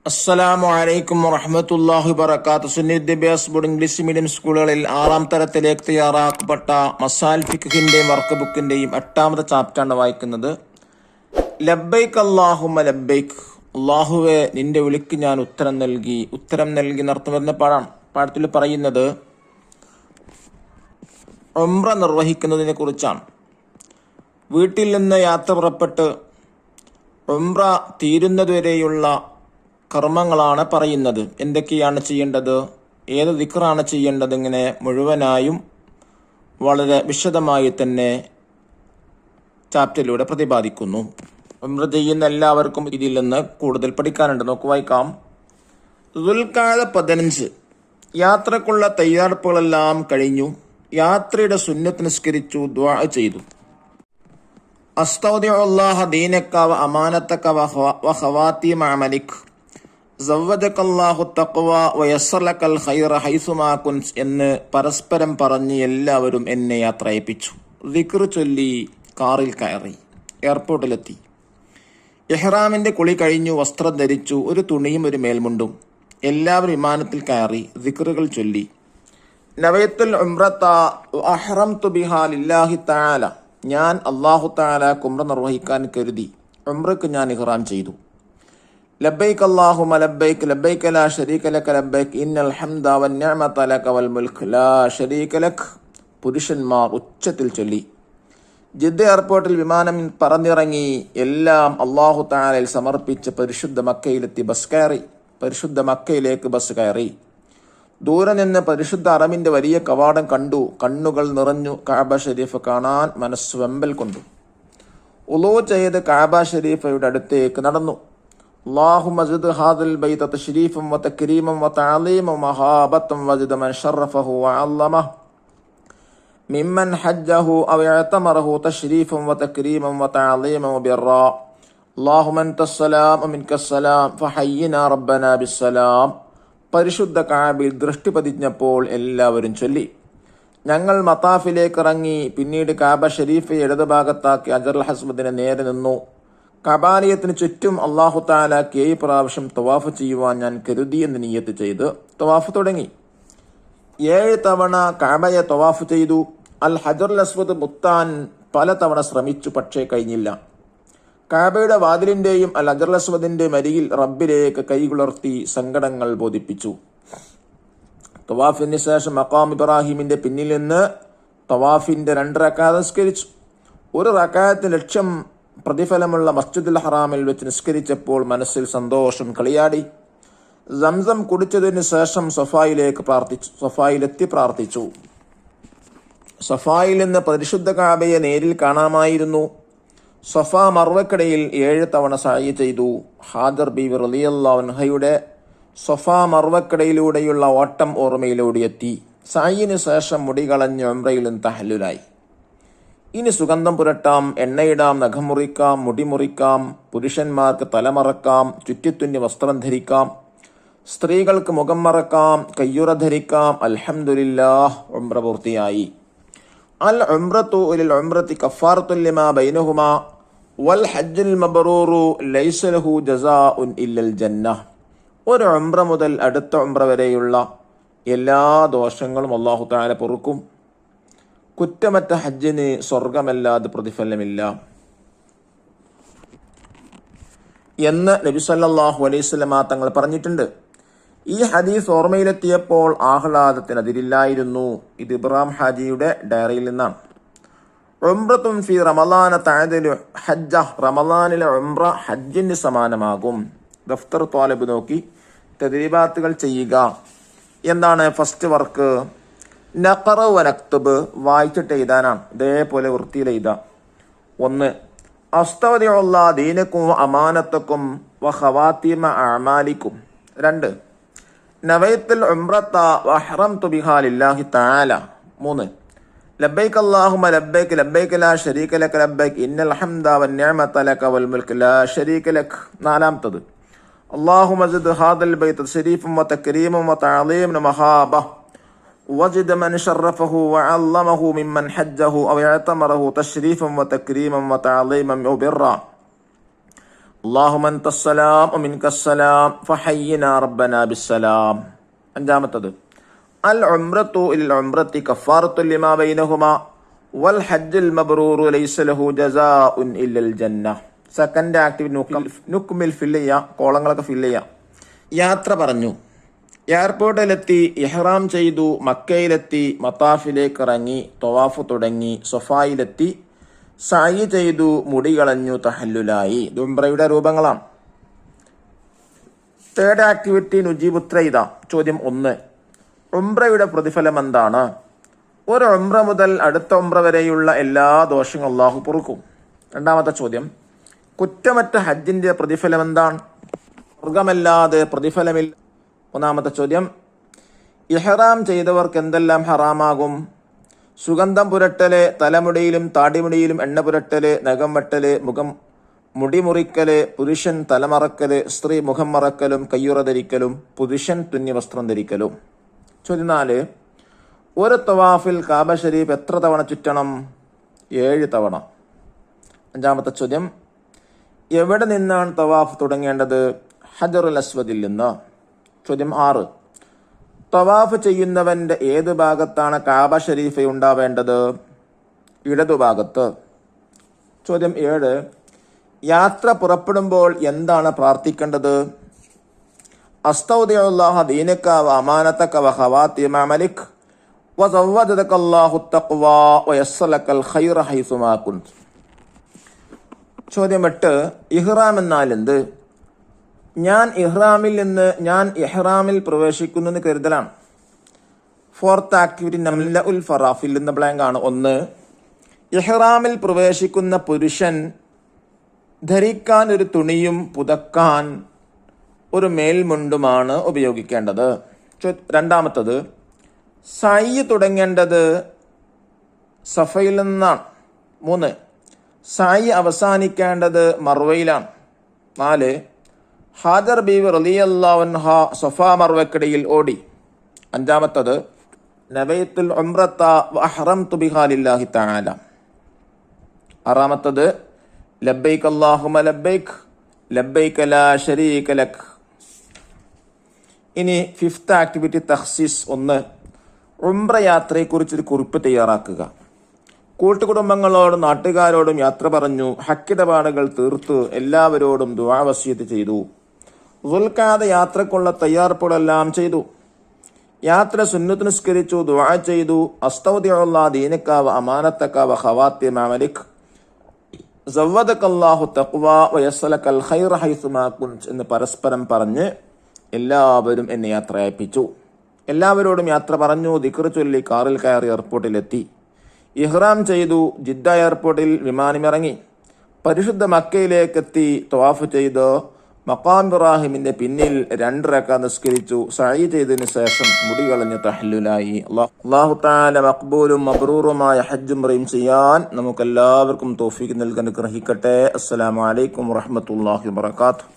അസ്സലാമു അലൈക്കും വറഹ്മത്തുള്ളാഹി വബറകാതുഹു. സുന്നി വിദ്യാഭ്യാസ ബോർഡ് ഇംഗ്ലീഷ് മീഡിയം സ്കൂളുകളിൽ 6ാം തരത്തിലേക്ക് തയ്യാറാക്കപ്പെട്ട മസാൽ ഫിഖ്ഹിന്റെയും വർക്ക് ബുക്കിന്റെയും 8ാമത്തെ ചാപ്റ്ററാണ് വായിക്കുന്നത്. ലബ്ബൈക് അല്ലാഹുമ്മ ലബ്ബൈക്, അല്ലാഹുവേ നിന്റെ വിളിക്ക് ഞാൻ ഉത്തരം നൽകി എന്നർത്ഥം വരുന്ന പാഠത്തിൽ പറയുന്നത് ഉംറ നിർവഹിക്കുന്നതിനെ കുറിച്ചാണ്. വീട്ടിൽ നിന്ന് യാത്ര പുറപ്പെട്ട് ഉംറ തീരുന്നതുവരെയുള്ള കർമ്മങ്ങളാണ് പറയുന്നത്. എന്തൊക്കെയാണ് ചെയ്യേണ്ടത്, ഏത് ദിക്റാണ് ചെയ്യേണ്ടത്, ഇങ്ങനെ മുഴുവനായും വളരെ വിശദമായി തന്നെ ചാപ്റ്ററിലൂടെ പ്രതിപാദിക്കുന്നു. ഉംറ ചെയ്യുന്ന എല്ലാവർക്കും ഇതിൽ നിന്ന് കൂടുതൽ പഠിക്കാനുണ്ട്. വായിക്കാം. ദുൽഖഅദ 15 യാത്രക്കുള്ള തയ്യാറെടുപ്പുകളെല്ലാം കഴിഞ്ഞു. യാത്രയുടെ സുന്നത്ത് നിസ്കരിച്ചു, ദുആ ചെയ്തു. അസ്തൗദിഉല്ലാഹ ദീനക വ അമാനതക വ ഖവാതീമ അമലിക് സവ്വദകല്ലാഹു തഖ്വ വ യസ്സർ ലകൽ ഖൈറ ഹൈസുമാ കുൻത് എന്ന് പരസ്പരം പറഞ്ഞ് എല്ലാവരും എന്നെ യാത്ര അയപ്പിച്ചു. ദിക്ർ ചൊല്ലി കാറിൽ കയറി എയർപോർട്ടിലെത്തി. ഇഹ്റാമിന്റെ കുളി കഴിഞ്ഞു, വസ്ത്രം ധരിച്ചു, ഒരു തുണിയും ഒരു മേൽമുണ്ടും. എല്ലാവരും വിമാനത്തിൽ കയറി ദിക്റുകൾ ചൊല്ലി. നവയത്തുൽ ഉംറത അഹ്റംതു ബിഹാ ലില്ലാഹി തആല, ഞാൻ അല്ലാഹു തആലക്ക് ഉംറ നിർവഹിക്കാൻ കരുതി, ഉംറക്ക് ഞാൻ ഇഹ്റാം ചെയ്തു. ലബ്ബൈക അല്ലാഹുമ്മ ലബ്ബൈക ലബ്ബൈക ലാ ശരീക ലക ലബ്ബൈക ഇന്നൽ ഹംദ വന്നിഅമത ലക വൽ മുൽക്ക് ലാ ശരീക ലക പുരുഷന്മാർ ഉച്ചത്തിൽ ചൊല്ലി. ജിദ്ദ എയർപോർട്ടിൽ വിമാനം പറന്നിറങ്ങി. എല്ലാം അല്ലാഹു തആലയിൽ സമർപ്പിച്ച് പരിശുദ്ധ മക്കയിലേക്ക് ബസ് കയറി. ദൂരെ നിന്ന് പരിശുദ്ധ അറമിന്റെ വലിയ കവാടം കണ്ടു. കണ്ണുകൾ നിറഞ്ഞു. കഅബ ഷരീഫ് കാണാൻ മനസ്സ് വെമ്പൽ കൊണ്ടു. ഉളൂ ചെയ്ത് കഅബ ഷരീഫയുടെ അടുത്തേക്ക് നടന്നു. അല്ലാഹുമ്മ സിദ് ഹാദൽ ബൈത തശ്രീഫൻ വ തക്രീമൻ വ തഅലീമൻ വ മഹാബത്തൻ വസിദ് മൻ ശറഫഹു വ അല്ലമഹു മിമ്മൻ ഹജ്ജഹു അവ ഇഅ്തമറഹു തശ്രീഫൻ വ തക്രീമൻ വ തഅലീമൻ വ ബിർറാ അല്ലാഹുമ്മ അൻതസ്സലാം വ മിൻകസ്സലാം ഫഹയ്യിനാ റബ്ബനാ ബിസ്സലാം. പരിശുദ്ധ കഅബയിൽ ദൃഷ്ടി പതിഞ്ഞപ്പോൾ എല്ലാവരും ചൊല്ലി. ഞങ്ങൾ മതാഫിലേക്ക് ഇറങ്ങി. പിന്നീട് കഅബ ഷരീഫയെ ഇടതുഭാഗത്താക്കി അജറുൽ ഹസ്വദിനെ നേരെ നിന്നു. കഅബാലയത്തിന് ചുറ്റും അല്ലാഹു തആലക്ക് 7 പ്രാവശ്യം തവാഫ് ചെയ്യുവാൻ ഞാൻ കരുതി എന്ന് നിയ്യത്ത് ചെയ്ത് തവാഫ് തുടങ്ങി. 7 തവണ കഅബയെ തവാഫ് ചെയ്തു. അൽ ഹജറുൽ അസ്വദ് മുത്താൻ പലതവണ ശ്രമിച്ചു, പക്ഷേ കഴിഞ്ഞില്ല. കഅബയുടെ വാതിലിന്റെയും അൽ ഹജറുൽ അസ്വദിന്റെയും അരികിൽ റബ്ബിലേക്ക് കൈകുളർത്തി സങ്കടങ്ങൾ ബോധിപ്പിച്ചു. തവാഫിന് ശേഷം മഖാം ഇബ്രാഹിമിന്റെ പിന്നിൽ നിന്ന് തവാഫിന്റെ 2 റക്അത്ത് നിസ്കരിച്ചു. ഒരു റക്അത്തിന് ലക്ഷം പ്രതിഫലമുള്ള മസ്ജിദുൽ ഹറാമിൽ വെച്ച് നിസ്കരിച്ചപ്പോൾ മനസ്സിൽ സന്തോഷം കളിയാടി. സംസം കുടിച്ചതിന് ശേഷം സഫായിലെത്തി പ്രാർത്ഥിച്ചു. സഫായിൽ നിന്ന് പരിശുദ്ധ കഅബയെ നേരിൽ കാണാമായിരുന്നു. സഫാ മർവക്കിടയിൽ 7 തവണ സഅയ് ചെയ്തു. ഹാജർ ബീവി റളിയല്ലാഹു അൻഹയുടെ സഫാ മർവക്കിടയിലൂടെയുള്ള ഓട്ടം ഓർമ്മയിലൂടെയെത്തി. സഅയിന് ശേഷം മുടി കളഞ്ഞ് ഉംറയിൽ നിന്ന് തഹല്ലുലായി. ഇനി സുഗന്ധം പുരട്ടാം, എണ്ണയിടാം, നഖം മുറിക്കാം, മുടി മുറിക്കാം, പുരുഷന്മാർക്ക് തലമറക്കാം, ചുറ്റിത്തുന്നി വസ്ത്രം ധരിക്കാം, സ്ത്രീകൾക്ക് മുഖം മറക്കാം, കയ്യുറ ധരിക്കാം. അൽഹംദുലില്ലാഹ്, ഉംറ പൂർത്തിയായി. അൽ ഉംറത്തു ഇലൽ ഉംറത്തി കഫാറത്തുൻ ലിമാ ബൈനഹുമാ വൽ ഹജ്ജുൽ മബ്റൂറു ലൈസ ലഹു ജസാഉൻ ഇല്ലൽ ജന്നഹ്. ഒരു ഉംറ മുതൽ അടുത്ത ഉംറ വരെയുള്ള എല്ലാ ദോഷങ്ങളും അല്ലാഹു തആല പൊറുക്കും. കുറ്റമറ്റ ഹജ്ജിന് സ്വർഗമല്ലാതെ പ്രതിഫലമില്ല എന്ന് നബി സല്ലല്ലാഹു അലൈഹി വസല്ലം തങ്ങൾ പറഞ്ഞിട്ടുണ്ട്. ഈ ഹദീസ് ഓർമ്മയിലെത്തിയപ്പോൾ ആഹ്ലാദത്തിന് അതിരില്ലായിരുന്നു. ഇത് ഇബ്രാഹിം ഹാജിയുടെ ഡയറിയിൽ നിന്നാണ്. ഉംറത്തുൻ ഫി റമളാന തഅദിലു ഹജ്ജ, റമളാനിലെ ഉംറ ഹജ്ജിന് സമാനമാകും. ദഫ്തർ ത്വാലിബ് നോക്കി തദ്രീബാത്തുകൾ ചെയ്യുക. എന്താണ് ഫസ്റ്റ് വർക്ക്? നഖറ വ നക്തുബ്, വായിച്ചിട്ട് എഴുതാനാണ്. ഇതേപോലെ വൃത്തിയിൽ എഴുതാം. 1 അസ്തൗദിഉല്ലാ ദീനക്കും വ അമാനതക്കും വ ഖവാതീമ അഅമാലിക്കും. 2 നവയത്തുൽ ഉംറത വ അഹ്റംതു ബിഹാ ലില്ലാഹി തആല. 3 ലബ്ബൈക അല്ലാഹുമ്മ ലബ്ബൈക ലബ്ബൈക ലാ ശരീക ലക ലബ്ബൈക ഇന്നൽ ഹംദ വന്നിഅമത ലക വൽ മുൽക്ക് ലാ ശരീക ലക. 4 അല്ലാഹുമ്മ സിദ് ഹാദൽ ബൈത തശ്രീഫൻ വ തക്രീമൻ വ തഅലീമൻ വ മഹാബ വസിദ് മൻ ശറഫഹു വ അല്ലമഹു മിമ്മൻ ഹജ്ജഹു അവ ഇഅ്തമറഹു തശ്രീഫൻ വ തക്രീമൻ വ തഅലീമൻ വ ബിർറാ അല്ലാഹുമ്മ അൻതസ്സലാം വമിൻകസ്സലാം ഫഹയ്യിനാ റബ്ബനാ ബിസ്സലാം. അഞ്ചാമത്തത് അൽ ഉംറത്തു ഇൽ ഉംറത്തി കഫാറത്തു ലിമാ ബൈനഹുമാ വൽ ഹജ്ജുൽ മബ്റൂറു ലൈസ ലഹു ജസാഉൻ ഇല്ലൽ ജന്ന. സെക്കൻഡ് ആക്ടിവിറ്റി നുക്മിൽ ഫില്ല് ചെയ്യുക, കോളങ്ങളൊക്കെ ഫില്ല് ചെയ്യുക. യാത്ര പറഞ്ഞു, എയർപോർട്ടിലെത്തി, ഇഹ്റാം ചെയ്തു, മക്കയിലെത്തി, മത്താഫിലേക്ക് ഇറങ്ങി, തവാഫ് തുടങ്ങി, സൊഫായിലെത്തി, സഅയ് ചെയ്തു, മുടി കളഞ്ഞു, തഹല്ലുലായി. ഇത് ഉംറയുടെ രൂപങ്ങളാണ്. തേർഡ് ആക്ടിവിറ്റി നുജീബുത്ര. ഇതാ ചോദ്യം 1. ഉംറയുടെ പ്രതിഫലം എന്താണ്? ഒരു ഉംറ മുതൽ അടുത്ത ഉംറ വരെയുള്ള എല്ലാ ദോഷങ്ങളും അല്ലാഹു പൊറുക്കും. രണ്ടാമത്തെ ചോദ്യം, കുറ്റമറ്റ ഹജ്ജിന്റെ പ്രതിഫലം എന്താണ്? സ്വർഗമല്ലാതെ പ്രതിഫലമില്ല. മൂന്നാമത്തെ ചോദ്യം, ഇഹ്റാം ചെയ്തവർക്ക് എന്തെല്ലാം ഹറാമാകും? സുഗന്ധം പുരട്ടല്, തലമുടിയിലും താടിമുടിയിലും എണ്ണ പുരട്ടല്, നഖം വെട്ടല്, മുടി മുറിക്കല്, പുരുഷൻ തലമറക്കല്, സ്ത്രീ മുഖം മറക്കലും കയ്യുറ ധരിക്കലും, പുരുഷൻ തുന്നി വസ്ത്രം ധരിക്കലും. ചോദ്യം 4. ഒരു തവാഫിൽ കാബ ഷരീഫ് എത്ര തവണ ചുറ്റണം? 7 തവണ. അഞ്ചാമത്തെ ചോദ്യം, എവിടെ നിന്നാണ് തവാഫ് തുടങ്ങേണ്ടത്? ഹജറുൽ അസ്വദിൽ നിന്ന്. ചോദ്യം 6. തവാഫ് ചെയ്യുന്നവന്റെ ഏത് ഭാഗത്താണ് കാബ ഷരീഫ് ഉണ്ടാവേണ്ടത്? ഇടതുഭാഗത്ത്. ചോദ്യം 7. യാത്ര പുറപ്പെടുമ്പോൾ എന്താണ് പ്രാർത്ഥിക്കേണ്ടത്? അസ്തൗദിഉല്ലാഹ ദീനക വ അമാനതക വ ഖവാതിമ അമലിക വ സവ്വദക അല്ലാഹു തഖ്വ വ യസ്സലകൽ ഖൈറ ഹൈസുമാ കുൻത്. ചോദ്യം 8. ഇഹ്റാം എന്നാൽ എന്ത്? ഞാൻ ഇഹ്റാമിൽ പ്രവേശിക്കുന്നു എന്ന് കരുതലാണ്. ഫോർത്ത് ആക്ടിവിറ്റി നംല ഉൽ ഫറാഫിൽ എന്ന ബ്ലാങ്ക് ആണ്. 1. ഇഹ്റാമിൽ പ്രവേശിക്കുന്ന പുരുഷൻ ധരിക്കാൻ ഒരു തുണിയും പുതക്കാൻ ഒരു മേൽമുണ്ടുമാണ് ഉപയോഗിക്കേണ്ടത്. രണ്ടാമത്തത്, സഅയ് തുടങ്ങേണ്ടത് സഫയിൽ നിന്നാണ്. 3. സഅയ് അവസാനിക്കേണ്ടത് മർവയിലാണ്. 4. ഹാജർ ബീവി റളിയല്ലാഹു അൻഹ സഫാ മർവക്കിടയിൽ ഓടി. അഞ്ചാമത്തത്, നബൈത്തുൽ ഉംറത വ അഹ്റംതു ബിഹാ ലില്ലാഹി തആല. ആറാമത്തത്, ലബ്ബൈക അല്ലാഹുമ്മ ലബ്ബൈക ലബ്ബൈക ലാ ശരീക ലക്. ഇനി ഫിഫ്ത്ത് ആക്ടിവിറ്റി തഖ്സീസ്. 1. ഉംറ യാത്രയെക്കുറിച്ചൊരു കുറിപ്പ് തയ്യാറാക്കുക. കൂട്ടുകുടുംബങ്ങളോടും നാട്ടുകാരോടും യാത്ര പറഞ്ഞു, ഹക്കിടപാടുകൾ തീർത്തു, എല്ലാവരോടും ദുആ വസിയത്ത് ചെയ്തു. ദുൽഖഅദ യാത്രക്കുള്ള തയ്യാറെടുപ്പുകളെല്ലാം ചെയ്തു. യാത്ര സുന്നത്ത് നിസ്കരിച്ചു, ദുആ ചെയ്തു. അസ്തൗദിഉല്ലാഹ ദീനക വ അമാനതക വ ഖവാതിമ അമലിക സവ്വദക അല്ലാഹു തഖ്വ വ യസ്സലകൽ ഖൈറ ഹൈസുമാ കുൻത് എന്ന് പരസ്പരം പറഞ്ഞ് എല്ലാവരും എന്നെ യാത്ര അയപ്പിച്ചു. എല്ലാവരോടും യാത്ര പറഞ്ഞു, ദിക്ർ ചൊല്ലി, കാറിൽ കയറി എയർപോർട്ടിലെത്തി. ഇഹ്റാം ചെയ്തു, ജിദ്ദ എയർപോർട്ടിൽ വിമാനമിറങ്ങി. പരിശുദ്ധ മക്കയിലേക്കെത്തി. തവാഫ് ചെയ്ത് മഖാം ഇബ്രാഹിമിന്റെ പിന്നിൽ 2 റക്അത്ത് നിസ്കരിച്ചു. സഅയ് ചെയ്തതിനു ശേഷം മുടി കളഞ്ഞ് തഹല്ലുലായി. അല്ലാഹു തആല മഖ്ബൂലും മബ്റൂറുമായ ഹജ്ജും ഉംറയും ചെയ്യാൻ നമുക്കെല്ലാവർക്കും തൗഫീഖ് നൽകി അനുഗ്രഹിക്കട്ടെ. അസ്സലാമു അലൈക്കും വറഹ്മത്തുള്ളാഹി വബറകാതുഹു.